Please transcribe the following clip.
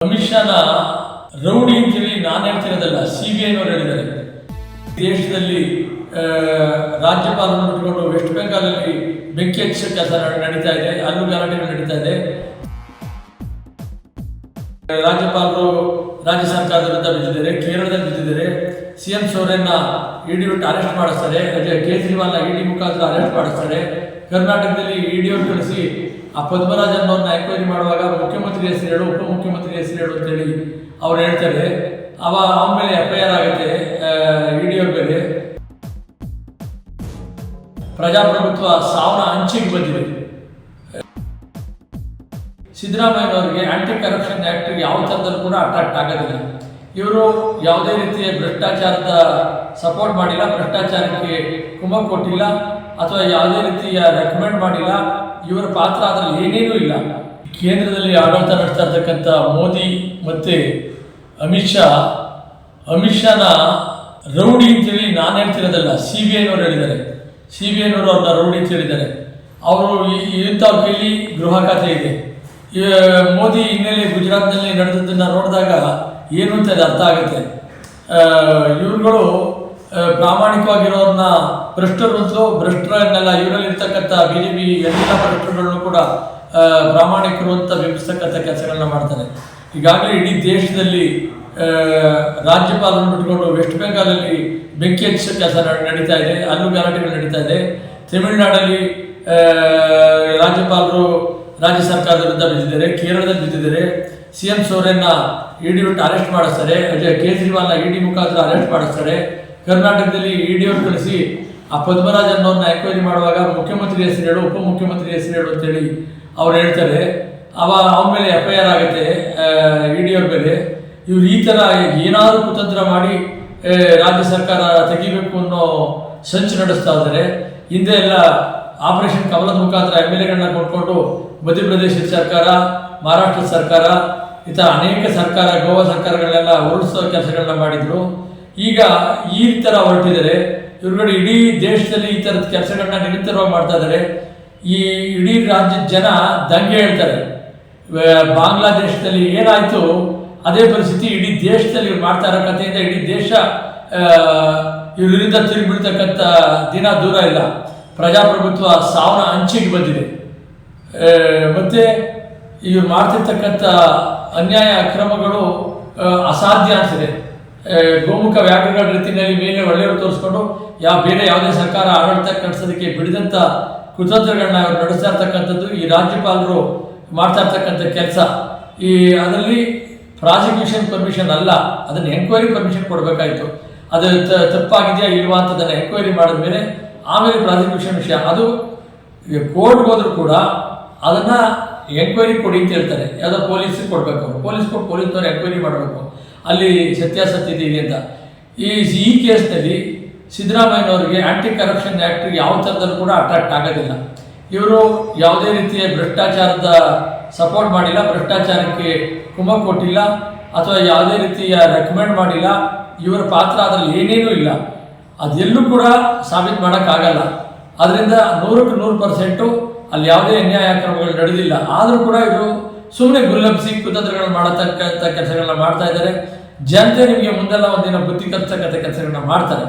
Amit ಶಾನ rowdy ಅಂತೇಳಿ ನಾನು ಹೇಳ್ತಿರೋದಲ್ಲ, ಸಿಬಿಐನವರು ಹೇಳಿದ್ದಾರೆ. ದೇಶದಲ್ಲಿ ರಾಜ್ಯಪಾಲರನ್ನು ಬಿಟ್ಟುಕೊಂಡು ವೆಸ್ಟ್ ಬೆಂಗಾಲಲ್ಲಿ ಬೆಂಕಿ ಹಚ್ಚ ಕೆಲಸ ನಡೀತಾ ಇದೆ, ಅಲ್ಲೂ ಗಲಾಟೆಗಳು ನಡೀತಾ ಇದೆ. ರಾಜ್ಯಪಾಲರು ರಾಜ್ಯ ಸರ್ಕಾರದ ವಿರುದ್ಧ ಬಿದ್ದಿದ್ದಾರೆ, ಕೇರಳದಲ್ಲಿ ಬಿದ್ದಿದ್ದಾರೆ. ಸಿಎಂ ಸೋರೆನ್ನ ಇಡಿ ಬಿಟ್ಟು ಅರೆಸ್ಟ್ ಮಾಡಿಸ್ತಾರೆ, ಕೇಜ್ರಿವಾಲ್ನ ಇಡಿ ಮುಖಾಂತರ ಅರೆಸ್ಟ್ ಮಾಡಿಸ್ತಾರೆ. ಕರ್ನಾಟಕದಲ್ಲಿ ಇಡಿಯವ್ರು ಕಳಿಸಿ ಆ ಪದ್ಮರಾಜನ್ ಅವ್ರನ್ನ ಎಂಕ್ವೈರಿ ಮಾಡುವಾಗ ಮುಖ್ಯಮಂತ್ರಿ ಹೆಸರು ಹೇಳು, ಉಪಮುಖ್ಯಮಂತ್ರಿ ಹೆಸರು ಹೇಳು ಅಂತೇಳಿ ಅವ್ರು ಹೇಳ್ತಾರೆ. ಅವನ ಮೇಲೆ FIR ಆಗುತ್ತೆ ಇಡಿಯವ್ರ ಮೇಲೆ. ಪ್ರಜಾಪ್ರಭುತ್ವ ಸಾವನ ಅಂಚಿಗೆ ಬಂದಿದೆ. ಸಿದ್ದರಾಮಯ್ಯನವರಿಗೆ ಆಂಟಿ ಕರಪ್ಷನ್ ಆ್ಯಕ್ಟ್ ಯಾವ ಥರದಲ್ಲೂ ಕೂಡ ಅಟ್ರಾಕ್ಟ್ ಆಗೋದಿಲ್ಲ. ಇವರು ಯಾವುದೇ ರೀತಿಯ ಭ್ರಷ್ಟಾಚಾರದ ಸಪೋರ್ಟ್ ಮಾಡಿಲ್ಲ, ಭ್ರಷ್ಟಾಚಾರಕ್ಕೆ ಕುಮ್ಮಕ್ಕು ಕೊಟ್ಟಿಲ್ಲ, ಅಥವಾ ಯಾವುದೇ ರೀತಿಯ ರೆಕಮೆಂಡ್ ಮಾಡಿಲ್ಲ. ಇವರ ಪಾತ್ರ ಅದರಲ್ಲಿ ಏನೇನೂ ಇಲ್ಲ. ಕೇಂದ್ರದಲ್ಲಿ ಆಡಳಿತ ನಡೆಸ್ತಾ ಇರ್ತಕ್ಕಂಥ ಮೋದಿ ಮತ್ತು ಅಮಿತ್ ಶಾನ ರೌಡಿ ಅಂತೇಳಿ ನಾನು ಹೇಳ್ತಿರೋದಲ್ಲ, ಸಿಬಿಐನವರು ಹೇಳಿದ್ದಾರೆ. ಸಿಬಿಐನವರು ಅವ್ರನ್ನ ರೌಡಿ ಅಂತ ಹೇಳಿದ್ದಾರೆ. ಅವರು ಇಂಥವ್ರ ಕೈಲಿ ಗೃಹ ಖಾತೆ ಇದೆ. ಮೋದಿ ಹಿನ್ನೆಲೆ ಗುಜರಾತ್ನಲ್ಲಿ ನಡೆದದ್ದನ್ನು ನೋಡಿದಾಗ ಏನು ಅಂತ ಅದು ಅರ್ಥ ಆಗುತ್ತೆ. ಇವ್ರುಗಳು ಪ್ರಾಮಾಣಿಕವಾಗಿರೋರನ್ನ ಭ್ರಷ್ಟರು ಅಂತಲೂ, ಭ್ರಷ್ಟರನ್ನೆಲ್ಲ ಇವರಲ್ಲಿರ್ತಕ್ಕಂಥ BJP ಎಲ್ಲ ಭ್ರಷ್ಟರುಗಳನ್ನು ಕೂಡ ಪ್ರಾಮಾಣಿಕರು ಅಂತ ಬಿಂಬಿಸ್ತಕ್ಕಂಥ ಕೆಲಸಗಳನ್ನ ಮಾಡ್ತಾರೆ. ಈಗಾಗಲೇ ಇಡೀ ದೇಶದಲ್ಲಿ ರಾಜ್ಯಪಾಲರನ್ನು ಬಿಟ್ಟುಕೊಂಡು ವೆಸ್ಟ್ ಬೆಂಗಾಲಲ್ಲಿ ಬೆಂಕಿ ಹಚ್ಚ ಕೆಲಸ ನಡೀತಾ ಇದೆ, ಅಲ್ಲೂ ಗಲಾಟೆಗಳು ನಡೀತಾ ಇದೆ. ತಮಿಳುನಾಡಲ್ಲಿ ರಾಜ್ಯಪಾಲರು ರಾಜ್ಯ ಸರ್ಕಾರದ ವಿರುದ್ಧ ಬಿದ್ದಿದ್ದಾರೆ, ಕೇರಳದಲ್ಲಿ ಬಿದ್ದಿದ್ದಾರೆ. ಸಿಎಂ ಸೋರೆನ್ನ ಇಡಿ ಬಿಟ್ಟು ಅರೆಸ್ಟ್ ಮಾಡಿಸ್ತಾರೆ, ಕೇಜ್ರಿವಾಲ್ನ ಇಡಿ ಮುಖಾಂತರ ಅರೆಸ್ಟ್ ಮಾಡಿಸ್ತಾರೆ. ಕರ್ನಾಟಕದಲ್ಲಿ ಇಡಿಯವ್ರು ಕಳಿಸಿ ಆ ಪದ್ಮರಾಜನ್ ಅವ್ರನ್ನ ಎಂಕ್ವೈರಿ ಮಾಡುವಾಗ ಮುಖ್ಯಮಂತ್ರಿ ಹೆಸರು ಹೇಳು, ಉಪಮುಖ್ಯಮಂತ್ರಿ ಹೆಸರು ಹೇಳು ಅಂತೇಳಿ ಅವ್ರು ಹೇಳ್ತಾರೆ. ಅವನ ಮೇಲೆ FIR ಆಗುತ್ತೆ ಇಡಿಯವ್ರ ಮೇಲೆ. ಇವ್ರು ಈ ಥರ ಏನಾದರೂ ಕುತಂತ್ರ ಮಾಡಿ ರಾಜ್ಯ ಸರ್ಕಾರ ತೆಗಿಬೇಕು ಅನ್ನೋ ಸಂಚು ನಡೆಸ್ತಾ ಇದ್ದಾರೆ. ಹಿಂದೆ ಎಲ್ಲ ಆಪರೇಷನ್ ಕಮಲದ ಮುಖಾಂತರ MLAಗಳನ್ನ ಕೊಟ್ಕೊಂಡು ಮಧ್ಯಪ್ರದೇಶದ ಸರ್ಕಾರ, ಮಹಾರಾಷ್ಟ್ರದ ಸರ್ಕಾರ, ಈ ಥರ ಅನೇಕ ಸರ್ಕಾರ, ಗೋವಾ ಸರ್ಕಾರಗಳನ್ನೆಲ್ಲ ಹೊರಡಿಸೋ ಕೆಲಸಗಳನ್ನ ಮಾಡಿದರು. ಈಗ ಈ ಥರ ಹೊರಟಿದ್ದಾರೆ. ಇವ್ರುಗಳು ಇಡೀ ದೇಶದಲ್ಲಿ ಈ ಥರದ ಕೆಲಸಗಳನ್ನ ನಿರಂತರವಾಗಿ ಮಾಡ್ತಾ ಇದ್ದಾರೆ. ಈ ಇಡೀ ರಾಜ್ಯದ ಜನ ದಂಗೆ ಹೇಳ್ತಾರೆ. ಬಾಂಗ್ಲಾದೇಶದಲ್ಲಿ ಏನಾಯಿತು ಅದೇ ಪರಿಸ್ಥಿತಿ ಇಡೀ ದೇಶದಲ್ಲಿ ಇವ್ರು ಮಾಡ್ತಾ ಇರೋ ಕಥೆಯಿಂದ ಇಡೀ ದೇಶ ಇವ್ರ ವಿರುದ್ಧ ತಿರುಗಿಬಿಡ್ತಕ್ಕಂಥ ದಿನ ದೂರ ಇಲ್ಲ. ಪ್ರಜಾಪ್ರಭುತ್ವ ಸಾವನ ಅಂಚಿಗೆ ಬಂದಿದೆ. ಮತ್ತು ಇವ್ರು ಮಾಡ್ತಿರ್ತಕ್ಕಂಥ ಅನ್ಯಾಯ ಅಕ್ರಮಗಳು ಅಸಾಧ್ಯ ಅನಿಸಿದೆ. ಗೋಮುಖ ವ್ಯಾಘ್ರಗಳ ರೀತಿಯಲ್ಲಿ ಮೇಲೆ ಒಳ್ಳೆಯವರು ತೋರಿಸ್ಕೊಂಡು ಬೇರೆ ಯಾವುದೇ ಸರ್ಕಾರ ಆಡಳಿತ ನಡೆಸೋದಕ್ಕೆ ಬಿಡಿದಂಥ ಕುತಂತ್ರಗಳನ್ನ ಅವ್ರು ನಡೆಸ್ತಾ ಇರ್ತಕ್ಕಂಥದ್ದು ಈ ರಾಜ್ಯಪಾಲರು ಮಾಡ್ತಾ ಇರ್ತಕ್ಕಂಥ ಕೆಲಸ. ಅದರಲ್ಲಿ ಪ್ರಾಸಿಕ್ಯೂಷನ್ ಪರ್ಮಿಷನ್ ಅಲ್ಲ, ಅದನ್ನು ಎಂಕ್ವೈರಿ ಪರ್ಮಿಷನ್ ಕೊಡಬೇಕಾಯಿತು. ಅದು ತಪ್ಪಾಗಿದೆಯಾ ಇಲ್ವಾ ಅಂತ ಅದನ್ನು ಎಂಕ್ವೈರಿ ಮಾಡಿದ ಮೇಲೆ ಆಮೇಲೆ ಪ್ರಾಸಿಕ್ಯೂಷನ್ ವಿಷಯ. ಅದು ಕೋರ್ಟ್ಗೆ ಹೋದರೂ ಕೂಡ ಅದನ್ನು ಎಂಕ್ವೈರಿ ಕೊಡಿ ಅಂತ ಹೇಳ್ತಾರೆ. ಯಾವುದೋ ಪೊಲೀಸಿಗೆ ಕೊಡಬೇಕು, ಪೊಲೀಸ್ನವ್ರು ಎಂಕ್ವೈರಿ ಮಾಡಬೇಕು ಅಲ್ಲಿ ಸತ್ಯಾಸತ್ಯತೆ ಇದೆ ಅಂತ. ಈ ಕೇಸ್ನಲ್ಲಿ ಸಿದ್ದರಾಮಯ್ಯನವರಿಗೆ ಆಂಟಿ ಕರಪ್ಷನ್ ಆ್ಯಕ್ಟ್ ಯಾವ ಥರದಲ್ಲೂ ಕೂಡ ಅಟ್ರಾಕ್ಟ್ ಆಗೋದಿಲ್ಲ. ಇವರು ಯಾವುದೇ ರೀತಿಯ ಭ್ರಷ್ಟಾಚಾರದ ಸಪೋರ್ಟ್ ಮಾಡಿಲ್ಲ, ಭ್ರಷ್ಟಾಚಾರಕ್ಕೆ ಕುಮ್ಮಕ್ಕು ಕೊಟ್ಟಿಲ್ಲ, ಅಥವಾ ಯಾವುದೇ ರೀತಿಯ ರೆಕಮೆಂಡ್ ಮಾಡಿಲ್ಲ. ಇವರ ಪಾತ್ರ ಅದರಲ್ಲಿ ಏನೇನೂ ಇಲ್ಲ. ಅದೆಲ್ಲೂ ಕೂಡ ಸಾಬೀತು ಮಾಡೋಕ್ಕಾಗಲ್ಲ. ಅದರಿಂದ 100ಕ್ಕೆ 100% ಅಲ್ಲಿ ಯಾವುದೇ ಅನ್ಯಾಯ ಕ್ರಮಗಳು ನಡೆದಿಲ್ಲ. ಆದರೂ ಕೂಡ ಇವರು ಸುಮ್ಮನೆ ಗುಲ್ಲಬ್ಸಿ ಕುತಂತ್ರಗಳನ್ನು ಮಾಡತಕ್ಕಂಥ ಕೆಲಸಗಳನ್ನ ಮಾಡ್ತಾ ಇದ್ದಾರೆ. ಜನತೆ ನಿಮಗೆ ಮುಂದೆಲ್ಲ ಒಂದಿನ ಬುದ್ಧಿ ಕಲಿಸ್ತಕ್ಕಂಥ ಕೆಲಸಗಳನ್ನ ಮಾಡ್ತಾರೆ.